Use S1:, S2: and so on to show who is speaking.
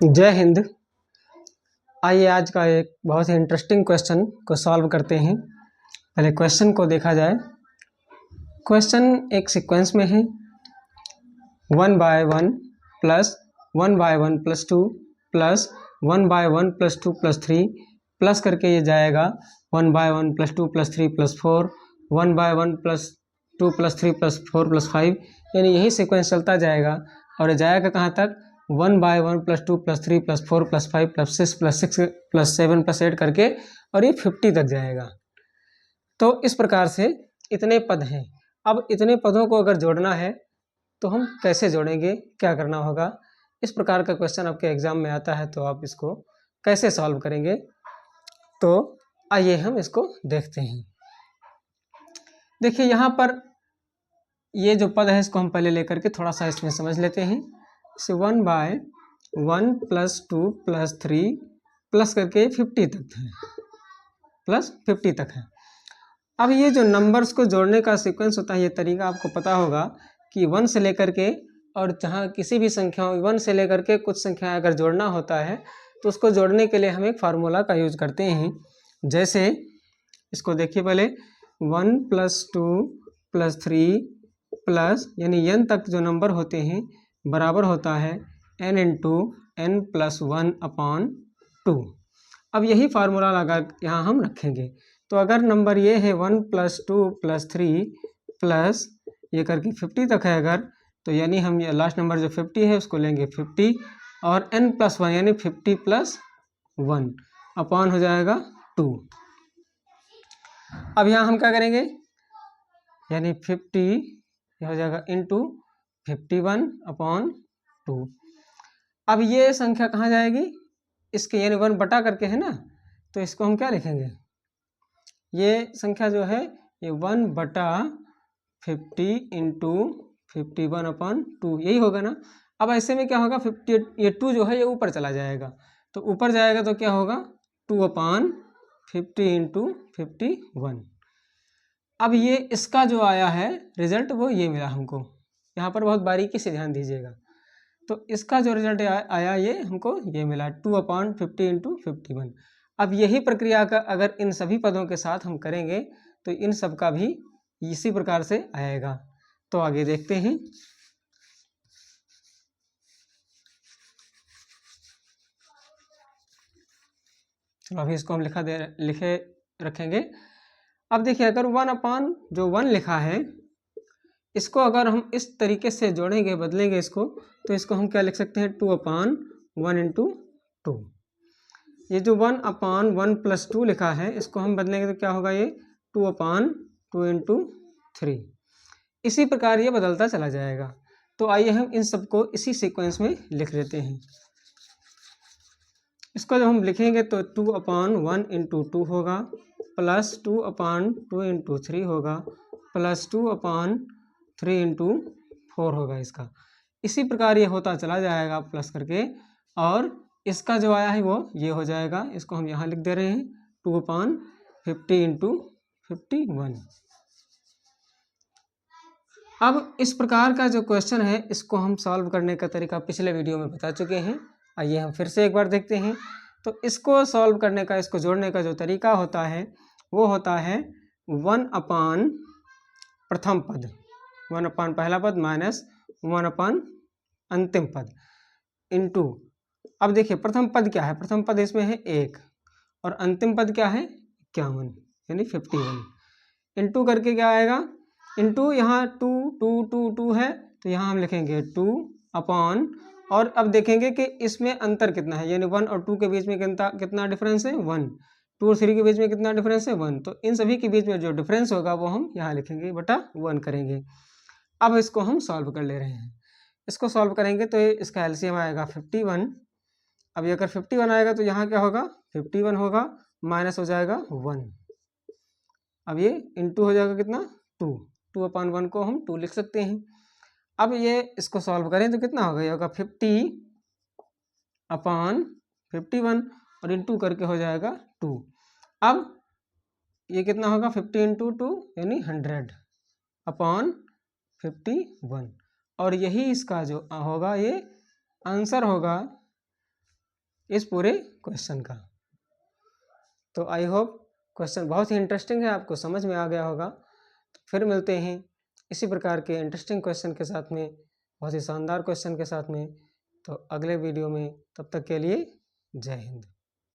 S1: जय हिंद। आइए आज का एक बहुत ही इंटरेस्टिंग क्वेश्चन को सॉल्व करते हैं। पहले क्वेश्चन को देखा जाए। क्वेश्चन एक सीक्वेंस में है 1/1 plus 1/1 plus 2 plus 1/1 plus 2 plus 3 plus करके ये जाएगा 1/1 plus 2 plus 3 plus 4 1/1 plus 2 plus 3 plus 4 plus 5, यानी यही सीक्वेंस चलता जाएगा और ये जाएगा कहाँ तक 1/1 plus 2 plus 3 plus 4 plus 5 plus 6 plus 6 plus 7 plus 8 करके और ये 50 तक जाएगा। तो इस प्रकार से इतने पद हैं। अब इतने पदों को अगर जोड़ना है तो हम कैसे जोड़ेंगे, क्या करना होगा? इस प्रकार का क्वेश्चन आपके एग्जाम में आता है तो आप इसको कैसे सॉल्व करेंगे, तो आइए हम इसको देखते हैं। देखिए यहाँ पर ये जो पद है इसको हम पहले लेकर के थोड़ा सा इसमें समझ लेते हैं। इसे 1/1 प्लस 2 प्लस 3 प्लस करके 50 तक है, प्लस 50 तक है। अब ये जो नंबर्स को जोड़ने का सीक्वेंस होता है, ये तरीका आपको पता होगा कि 1 से लेकर के और जहाँ किसी भी संख्या 1 से लेकर के कुछ संख्या अगर जोड़ना होता है तो उसको जोड़ने के लिए हम एक फार्मूला का यूज करते हैं। जैसे इसको देखिए पहले 1 प्लस 2 प्लस 3 प्लस यानी n तक जो नंबर होते हैं बराबर होता है n इंटू n प्लस 1/2। अब यही फार्मूला लगा यहाँ हम रखेंगे। तो अगर नंबर ये है 1 प्लस 2 प्लस 3 प्लस ये करके 50 तक है अगर, तो यानी हम ये लास्ट नंबर जो 50 है उसको लेंगे 50 और n प्लस 1 यानी 50 प्लस 1 अपॉन हो जाएगा 2। अब यहाँ हम क्या करेंगे, यानी 50 हो जाएगा इंटू 51/2। अब ये संख्या कहाँ जाएगी, इसके यानी 1 बटा करके है ना, तो इसको हम क्या लिखेंगे, ये संख्या जो है ये 1 बटा 50 इंटू 51/2 यही होगा ना। अब ऐसे में क्या होगा 50 ये 2 जो है ये ऊपर चला जाएगा, तो ऊपर जाएगा तो क्या होगा 2/50 इंटू 51। अब ये इसका जो आया है रिजल्ट वो ये मिला हमको, यहाँ पर बहुत बारीकी से ध्यान दीजिएगा। तो इसका जो रिजल्ट आया ये हमको ये मिला 2/50 इंटू 51। अब यही प्रक्रिया का अगर इन सभी पदों के साथ हम करेंगे तो इन सब का भी इसी प्रकार से आएगा। तो आगे देखते हैं। चलो अभी इसको हम लिखे रखेंगे। अब देखिए अगर 1 लिखा है इसको अगर हम इस तरीके से जोड़ेंगे बदलेंगे इसको, तो इसको हम क्या लिख सकते हैं 2/1 इंटू 2। ये जो 1/1 प्लस 2 लिखा है इसको हम बदलेंगे तो क्या होगा ये 2/2 इंटू 3। इसी प्रकार ये बदलता चला जाएगा। तो आइए हम इन सबको इसी सीक्वेंस में लिख लेते हैं। इसको जब हम लिखेंगे तो 2/1 इंटू 2 होगा प्लस 2/2 इंटू 3 होगा प्लस 2/3 इंटू 4 होगा इसका। इसी प्रकार ये होता चला जाएगा प्लस करके, और इसका जो आया है वो ये हो जाएगा। इसको हम यहाँ लिख दे रहे हैं 2/50 इंटू 51। अब इस प्रकार का जो क्वेश्चन है इसको हम सॉल्व करने का तरीका पिछले वीडियो में बता चुके हैं। आइए हम फिर से एक बार देखते हैं। तो इसको सॉल्व करने का, इसको जोड़ने का जो तरीका होता है वो होता है 1/, प्रथम पद 1/, पहला पद माइनस 1/, अंतिम पद इंटू। अब देखिए प्रथम पद क्या है, प्रथम पद इसमें है 1 और अंतिम पद क्या है 51 यानी 51। इंटू करके क्या आएगा, इंटू यहाँ 2 2 2 2 है तो यहाँ हम लिखेंगे 2/, और अब देखेंगे कि इसमें अंतर कितना है, यानी 1 और 2 के बीच में कितना डिफरेंस है 1, 2 और 3 के बीच में कितना डिफरेंस है 1। तो इन सभी के बीच में जो डिफरेंस होगा वो हम यहाँ लिखेंगे बटा 1 करेंगे। अब इसको हम सॉल्व कर ले रहे हैं। इसको सॉल्व करेंगे तो इसका एलसीएम आएगा 51। अब ये अगर 51 आएगा तो यहाँ क्या होगा 51 होगा माइनस हो जाएगा 1। अब ये इंटू हो जाएगा कितना 2, 2/1 को हम 2 लिख सकते हैं। अब ये इसको सॉल्व करें तो कितना होगा, ये होगा 50/51 और इंटू करके हो जाएगा 2। अब ये कितना होगा 50 इंटू 2 यानी 100/51, और यही इसका जो होगा ये आंसर होगा इस पूरे क्वेश्चन का। तो आई होप क्वेश्चन बहुत ही इंटरेस्टिंग है, आपको समझ में आ गया होगा। फिर मिलते हैं इसी प्रकार के इंटरेस्टिंग क्वेश्चन के साथ में, बहुत ही शानदार क्वेश्चन के साथ में, तो अगले वीडियो में। तब तक के लिए जय हिंद।